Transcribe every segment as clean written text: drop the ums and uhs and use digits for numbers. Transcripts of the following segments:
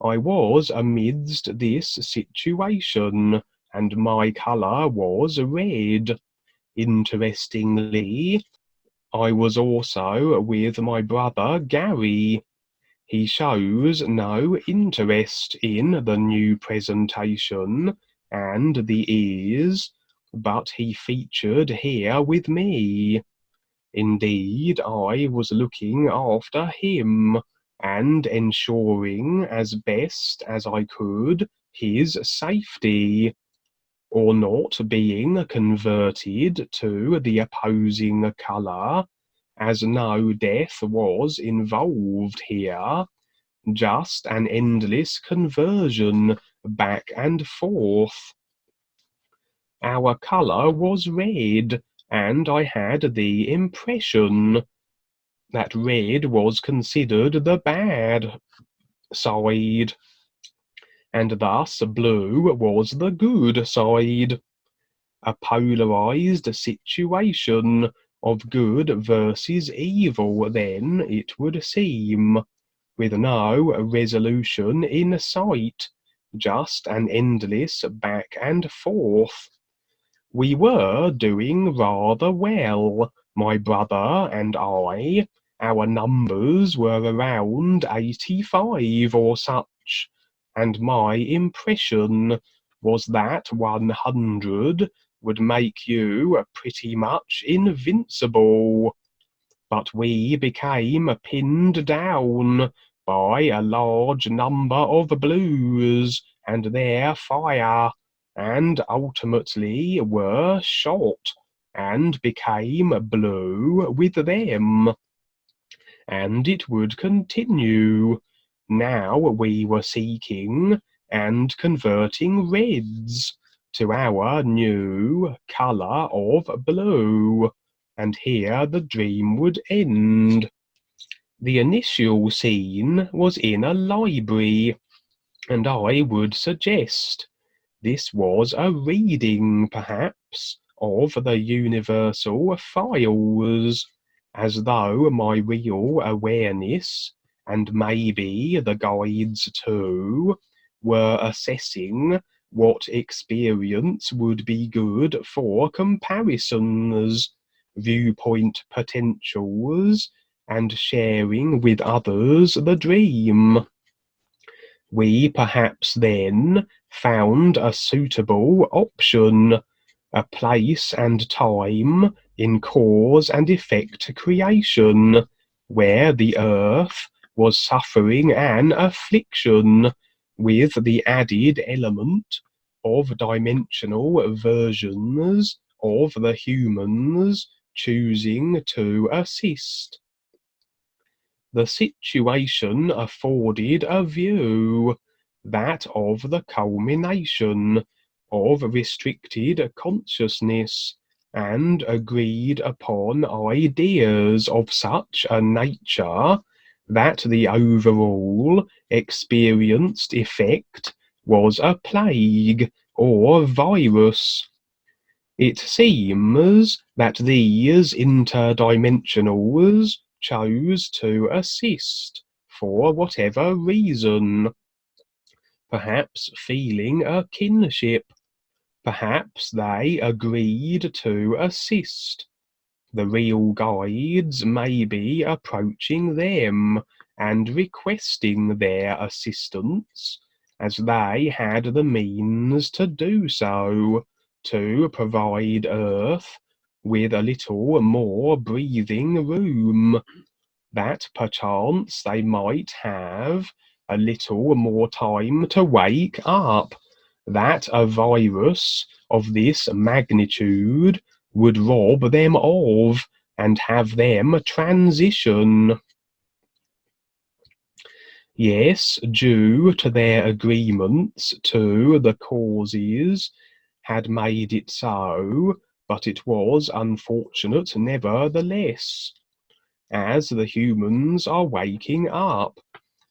I was amidst this situation, and my colour was red. Interestingly, I was also with my brother Gary. He shows no interest in the new presentation and the ears, but he featured here with me. Indeed, I was looking after him and ensuring as best as I could his safety, or not being converted to the opposing colour, as no death was involved here, just an endless conversion back and forth. Our colour was red, and I had the impression that red was considered the bad side, and thus blue was the good side. A polarized situation of good versus evil, then, it would seem, with no resolution in sight, just an endless back and forth. We were doing rather well, my brother and I. Our numbers were around 85 or such, and my impression was that 100 would make you pretty much invincible. But we became pinned down by a large number of blues and their fire, and ultimately were shot, and became blue with them. And it would continue. Now we were seeking and converting reds to our new colour of blue, and here the dream would end. The initial scene was in a library, and I would suggest this was a reading, perhaps, of the universal files, as though my real awareness, and maybe the guides too, were assessing what experience would be good for comparisons, viewpoint potentials, and sharing with others the dream. We perhaps then found a suitable option, a place and time in cause and effect creation, where the earth was suffering an affliction, with the added element of dimensional versions of the humans choosing to assist. The situation afforded a view, that of the culmination of restricted consciousness, and agreed upon ideas of such a nature that the overall experienced effect was a plague or virus. It seems that these interdimensionals chose to assist for whatever reason, perhaps feeling a kinship, perhaps they agreed to assist. The real guides may be approaching them and requesting their assistance, as they had the means to do so, to provide Earth with a little more breathing room, that perchance they might have a little more time to wake up, that a virus of this magnitude would rob them of, and have them transition. Yes, due to their agreements to the causes, had made it so, but it was unfortunate nevertheless, as the humans are waking up,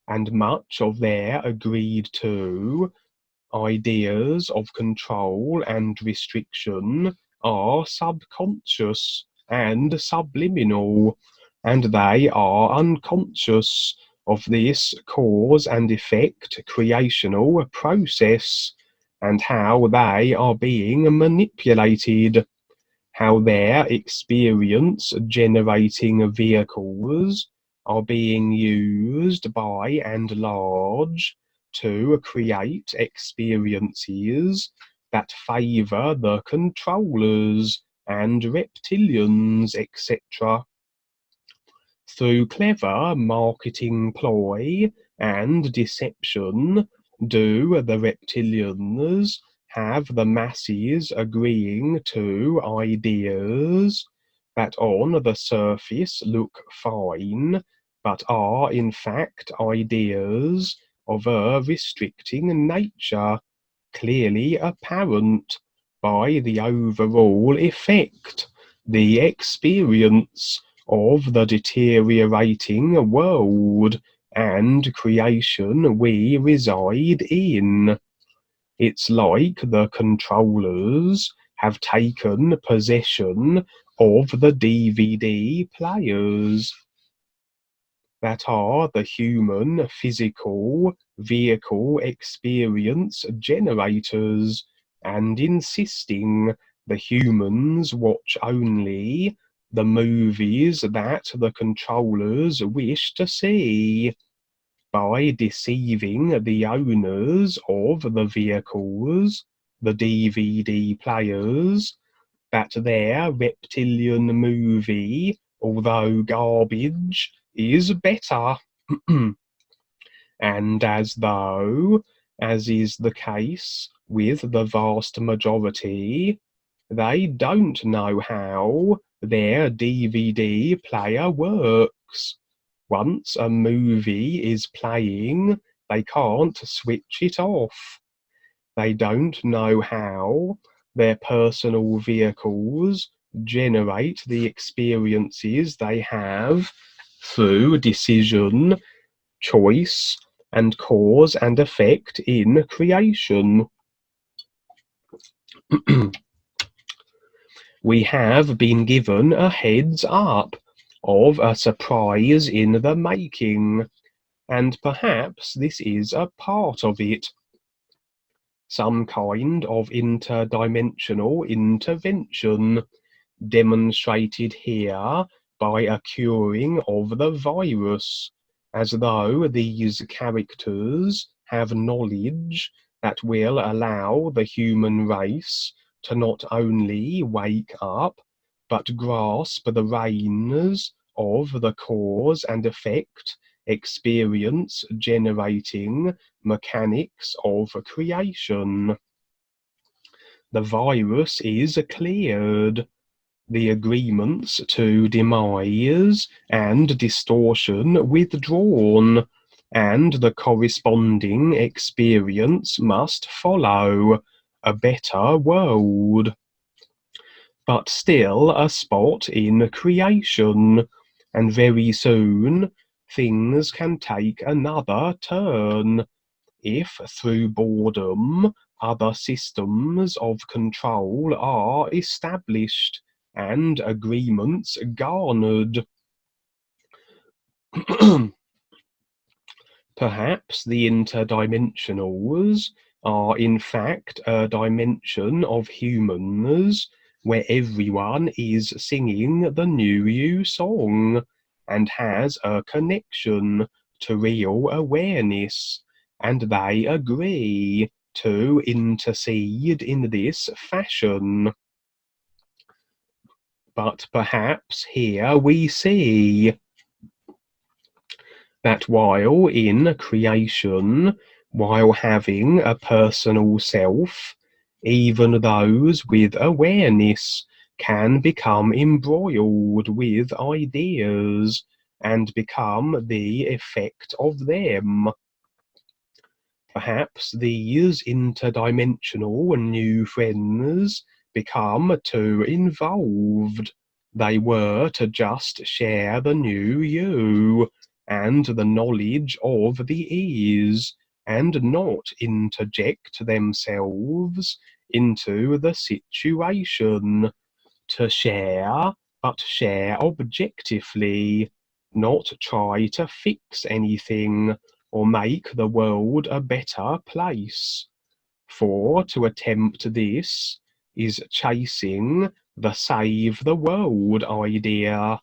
and much of their agreed to ideas of control and restriction are subconscious and subliminal, and they are unconscious of this cause and effect creational process, and how they are being manipulated, how their experience generating vehicles are being used by and large to create experiences that favour the controllers and reptilians, etc. Through clever marketing ploy and deception, do the reptilians have the masses agreeing to ideas that on the surface look fine, but are in fact ideas of a restricting nature, clearly apparent by the overall effect, the experience of the deteriorating world and creation we reside in. It's like the controllers have taken possession of the DVD players that are the human physical vehicle experience generators, and insisting the humans watch only the movies that the controllers wish to see, by deceiving the owners of the vehicles, the DVD players, that their reptilian movie, although garbage, is better. And as though, as is the case with the vast majority, they don't know how their DVD player works. Once a movie is playing, they can't switch it off. They don't know how their personal vehicles generate the experiences they have through decision, choice, and cause and effect in creation. We have been given a heads up of a surprise in the making, and perhaps this is a part of it. Some kind of interdimensional intervention, demonstrated here by a curing of the virus, as though these characters have knowledge that will allow the human race to not only wake up, but grasp the reins of the cause and effect experience generating mechanics of creation. The virus is cleared, the agreements to demise and distortion withdrawn, and the corresponding experience must follow, a better world. But still a spot in creation, and very soon things can take another turn, if through boredom other systems of control are established and agreements garnered. Perhaps the interdimensionals are in fact a dimension of humans where everyone is singing the New You song and has a connection to real awareness, and they agree to intercede in this fashion. But perhaps here we see that while in creation, while having a personal self, even those with awareness can become embroiled with ideas and become the effect of them. Perhaps these interdimensional new friends become too involved. They were to just share the new you and the knowledge of the ease, and not interject themselves into the situation, to share, but share objectively, not try to fix anything or make the world a better place. For to attempt this is chasing the save the world idea.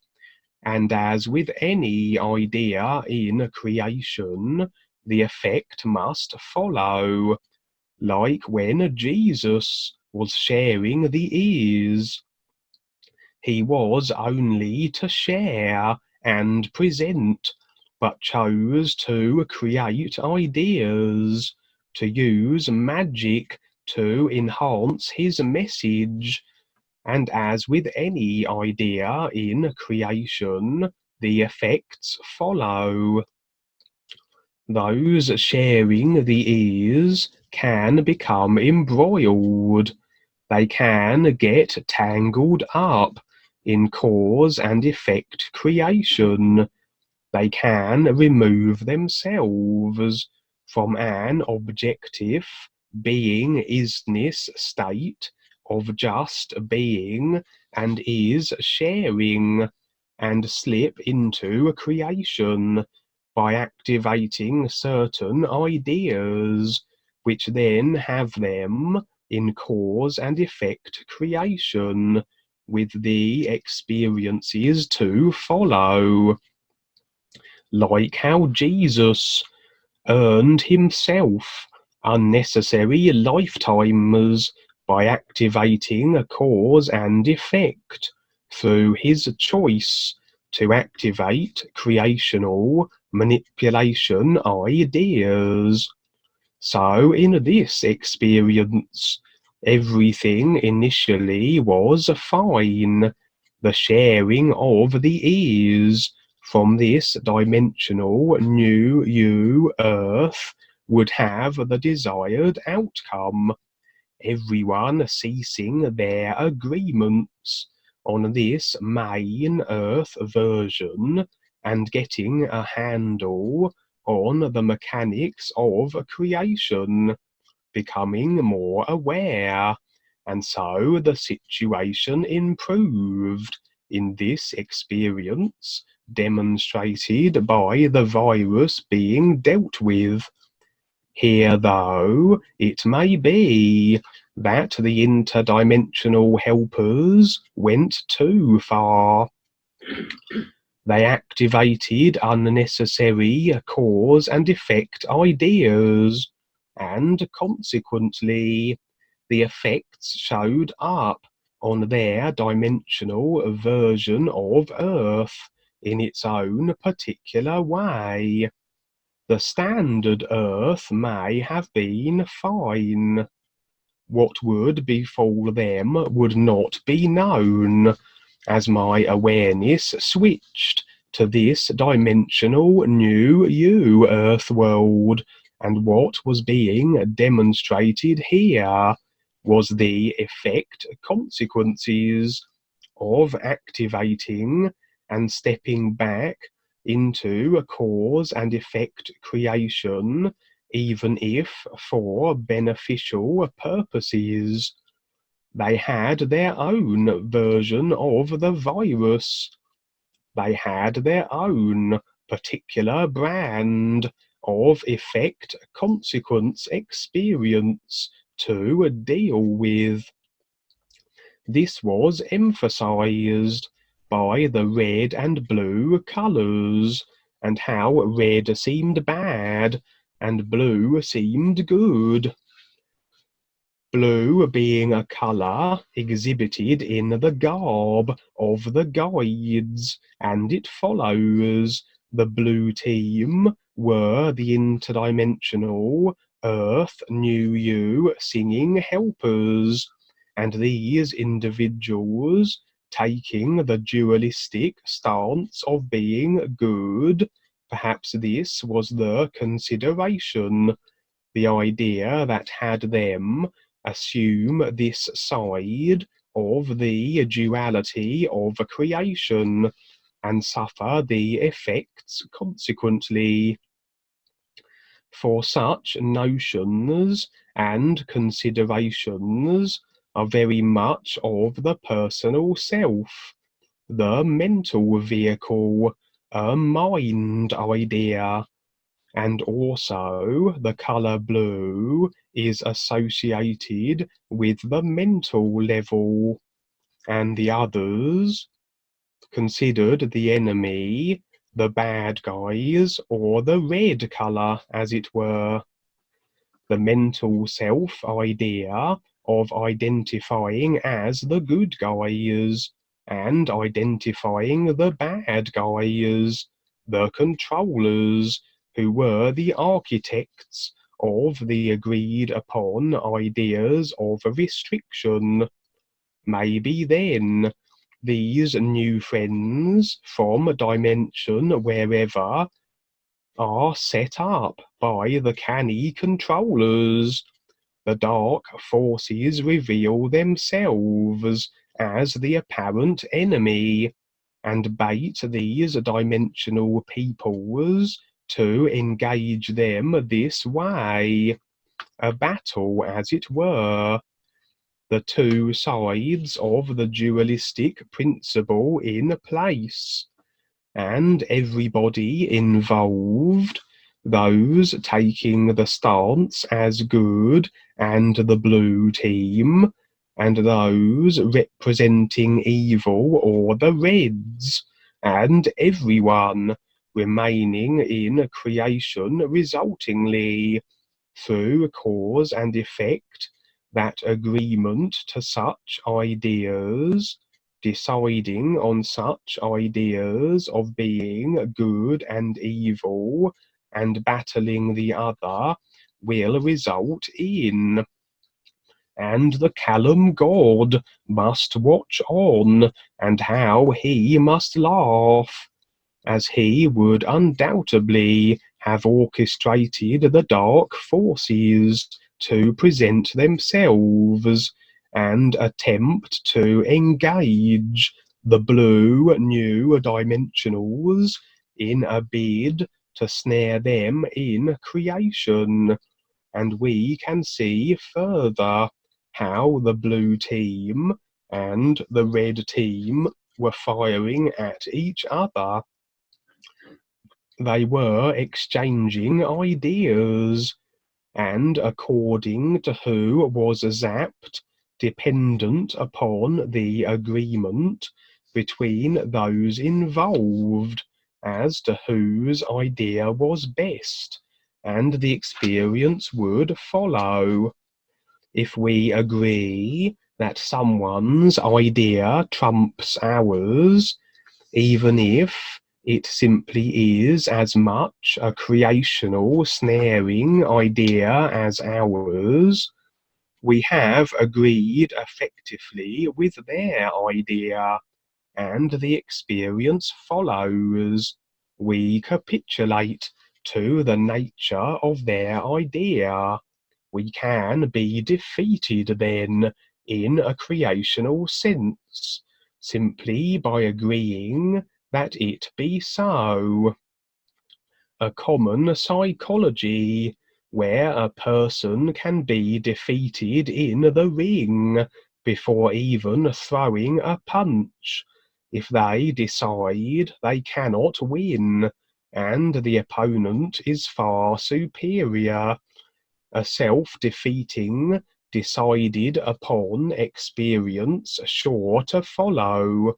And as with any idea in creation, the effect must follow, like when Jesus was sharing the ears. He was only to share and present, but chose to create ideas, to use magic to enhance his message. And as with any idea in creation, the effects follow. Those sharing the ears can become embroiled. They can get tangled up in cause and effect creation. They can remove themselves from an objective being-isness state of just being and is sharing, and slip into creation by activating certain ideas, which then have them in cause and effect creation, with the experiences to follow. Like how Jesus earned himself unnecessary lifetimes by activating a cause and effect through his choice to activate creational manipulation ideas. So in this experience, everything initially was fine. The sharing of the ears from this dimensional new you Earth would have the desired outcome, everyone ceasing their agreements on this main Earth version and getting a handle on the mechanics of creation, becoming more aware, and so the situation improved in this experience, demonstrated by the virus being dealt with. Here, though, it may be that the interdimensional helpers went too far. They activated unnecessary cause and effect ideas, and consequently, the effects showed up on their dimensional version of Earth in its own particular way. The standard Earth may have been fine. What would befall them would not be known, as my awareness switched to this dimensional new you Earth world, and what was being demonstrated here was the effect consequences of activating and stepping back into a cause and effect creation, even if for beneficial purposes. They had their own version of the virus. They had their own particular brand of effect consequence experience to deal with. This was emphasized by the red and blue colors, and how red seemed bad and blue seemed good. Blue being a color exhibited in the garb of the guides, and it follows the blue team were the interdimensional Earth New You singing helpers, and these individuals, taking the dualistic stance of being good, perhaps this was the consideration, the idea that had them assume this side of the duality of creation and suffer the effects consequently. For such notions and considerations are very much of the personal self, the mental vehicle, a mind idea, and also the colour blue is associated with the mental level, and the others considered the enemy, the bad guys, or the red colour, as it were. The mental self idea of identifying as the good guys and identifying the bad guys, the controllers, who were the architects of the agreed upon ideas of restriction. Maybe then these new friends from dimension wherever are set up by the canny controllers. The dark forces reveal themselves as the apparent enemy and bait these dimensional peoples to engage them this way. A battle, as it were. The two sides of the dualistic principle in place, and everybody involved, those taking the stance as good and the blue team, and those representing evil or the reds, and everyone remaining in creation resultingly, through cause and effect, that agreement to such ideas, deciding on such ideas of being good and evil, and battling the other, will result in. And the Callum God must watch on, and how he must laugh, as he would undoubtedly have orchestrated the dark forces to present themselves and attempt to engage the blue new dimensionals in a bid to snare them in creation. And we can see further how the blue team and the red team were firing at each other. They were exchanging ideas, and according to who was zapped, dependent upon the agreement between those involved as to whose idea was best, and the experience would follow. If we agree that someone's idea trumps ours, even if it simply is as much a creational snaring idea as ours, we have agreed effectively with their idea, and the experience follows. We capitulate to the nature of their idea. We can be defeated then in a creational sense, simply by agreeing that it be so. A common psychology, where a person can be defeated in the ring before even throwing a punch, if they decide they cannot win, and the opponent is far superior. A self-defeating, decided upon experience sure to follow,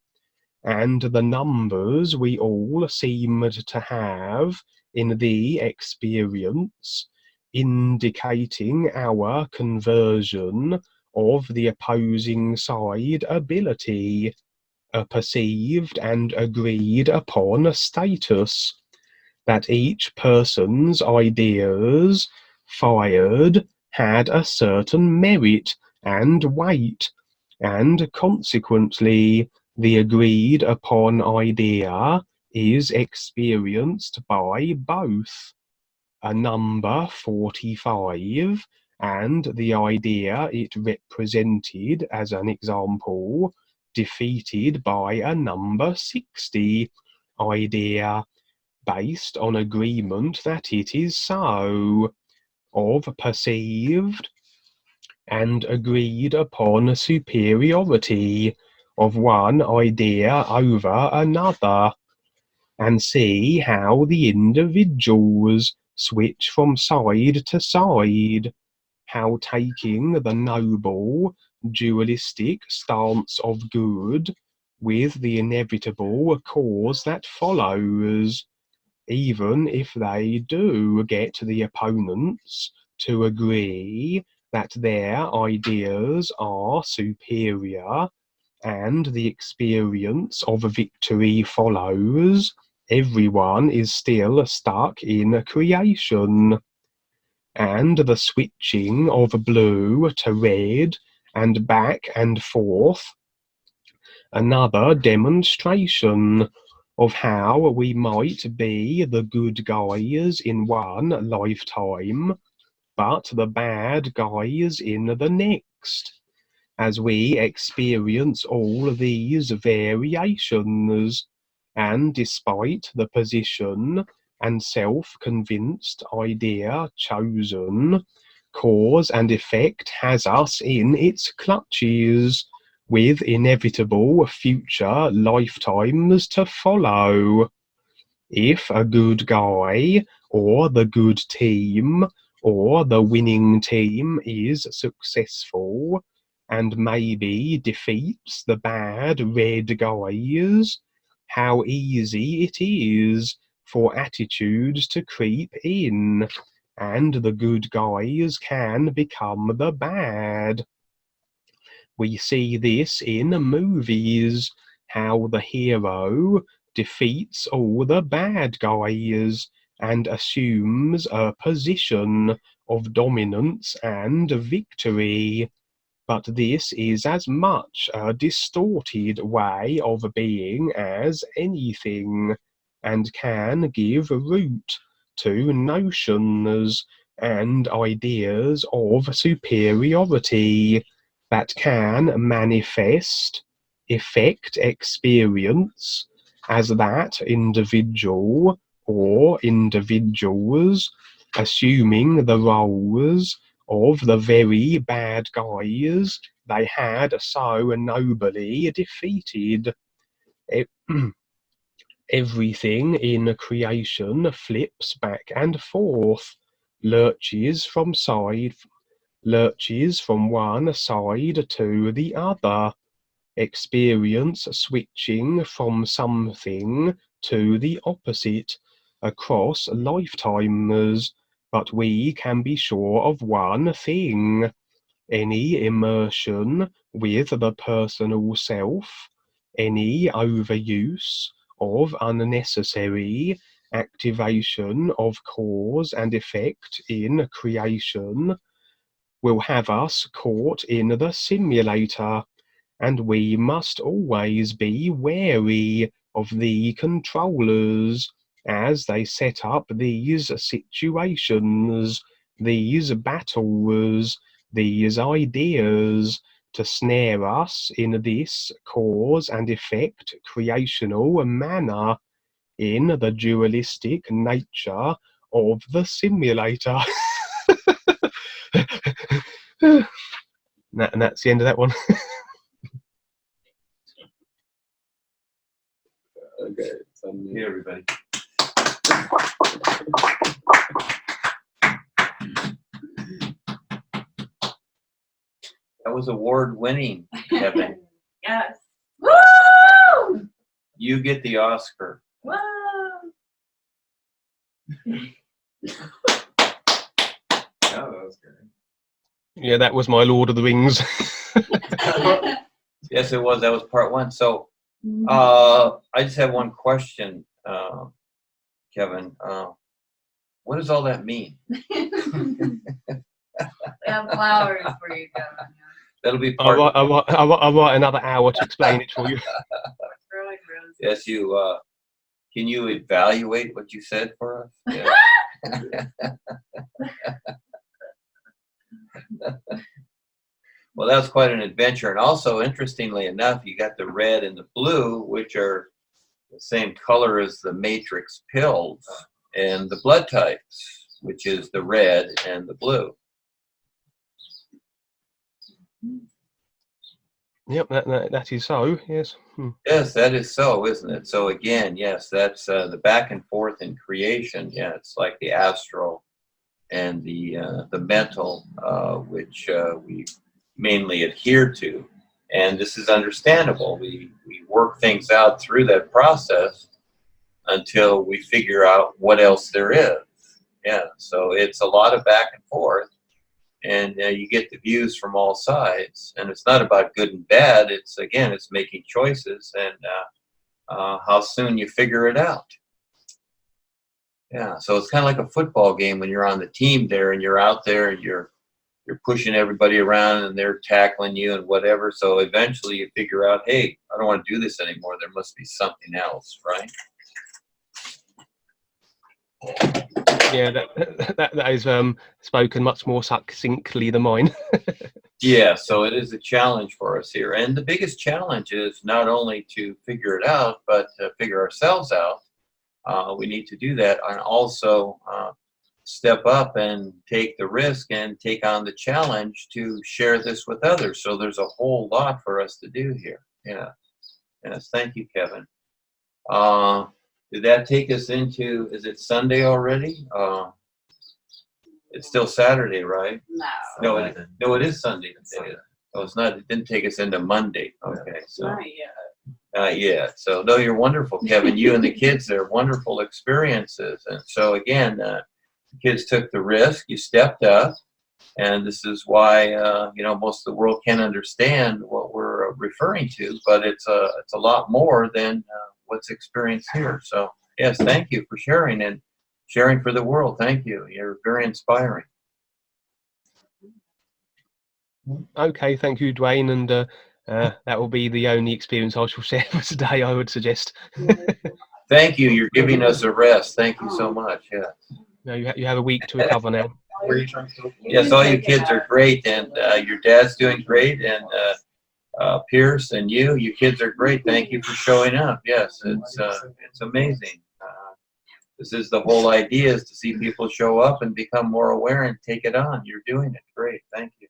and the numbers we all seemed to have in the experience, indicating our conversion of the opposing side ability, a perceived and agreed upon status, that each person's ideas fired had a certain merit and weight, and consequently the agreed upon idea is experienced by both. A number 45 and the idea it represented, as an example, defeated by a number 60 idea, based on agreement that it is so, of perceived and agreed upon superiority of one idea over another. and see how the individuals switch from side to side, how taking the noble, dualistic stance of good with the inevitable cause that follows, even if they do get the opponents to agree that their ideas are superior, and the experience of victory follows, everyone is still stuck in creation. And the switching of blue to red and back and forth, another demonstration of how we might be the good guys in one lifetime, but the bad guys in the next, as we experience all these variations, and despite the position and self-convinced idea chosen, cause and effect has us in its clutches, with inevitable future lifetimes to follow. If a good guy, or the good team, or the winning team is successful, and maybe defeats the bad red guys, how easy it is for attitudes to creep in, and the good guys can become the bad. We see this in movies, how the hero defeats all the bad guys and assumes a position of dominance and victory. But this is as much a distorted way of being as anything, and can give root to notions and ideas of superiority that can manifest, effect experience, as that individual or individuals assuming the roles of the very bad guys they had so nobly defeated. Everything in creation flips back and forth, lurches from one side to the other, experience switching from something to the opposite across lifetimes, but we can be sure of one thing: any immersion with the personal self, any overuse of unnecessary activation of cause and effect in creation, will have us caught in the simulator, and we must always be wary of the controllers as they set up these situations, these battles, these ideas, to snare us in this cause and effect creational manner, in the dualistic nature of the simulator. And that's the end of that one. Okay, hey everybody. That was award-winning, Kevin. Yes. Woo! You get the Oscar. Woo! Yeah, that was good. Yeah, that was my Lord of the Rings. Yes, it was. That was part one. So, I just have one question, Kevin. What does all that mean? We have flowers for you, Kevin. That'll be part. I'll write another hour to explain it for you. Yes, you. Can you evaluate what you said for us? Yeah. Well, that was quite an adventure. And also, interestingly enough, you got the red and the blue, which are the same color as the matrix pills, and the blood types, which is the red and the blue. Yep, that is so. Yes. Yes, that is so, isn't it? So again, yes, that's the back and forth in creation. Yeah, it's like the astral and the mental, which we mainly adhere to, and this is understandable. We work things out through that process until we figure out what else there is. Yeah, so it's a lot of back and forth, and you get the views from all sides, and it's not about good and bad. It's again, it's making choices and how soon you figure it out. Yeah, so it's kind of like a football game when you're on the team there and you're out there and you're pushing everybody around and they're tackling you and whatever. So eventually you figure out, hey, I don't want to do this anymore. There must be something else, right? Yeah, that is spoken much more succinctly than mine. Yeah, so it is a challenge for us here. And the biggest challenge is not only to figure it out, but to figure ourselves out. We need to do that and also step up and take the risk and take on the challenge to share this with others. So there's a whole lot for us to do here. Yeah. Yes, thank you, Kevin. Did that take us into, is it Sunday already? It's still Saturday, right? No. No, it is Sunday today. Oh, it's not. It didn't take us into Monday. Okay, so Not yet. not yet. So no, you're wonderful, Kevin. You and the kids, they're wonderful experiences. And so again, the kids took the risk. You stepped up, and this is why most of the world can't understand what we're referring to. But it's a lot more than what's experienced here. So yes, thank you for sharing and sharing for the world. Thank you. You're very inspiring. Okay, thank you, Dwayne, and that will be the only experience I shall share for today, I would suggest. Thank you. You're giving us a rest. Thank you so much. Yeah. No, you have a week to recover now. Yes, all you kids are great, and your dad's doing great, and Pierce and you kids are great. Thank you for showing up. Yes, it's amazing. This is the whole idea, is to see people show up and become more aware and take it on. You're doing it great. Thank you.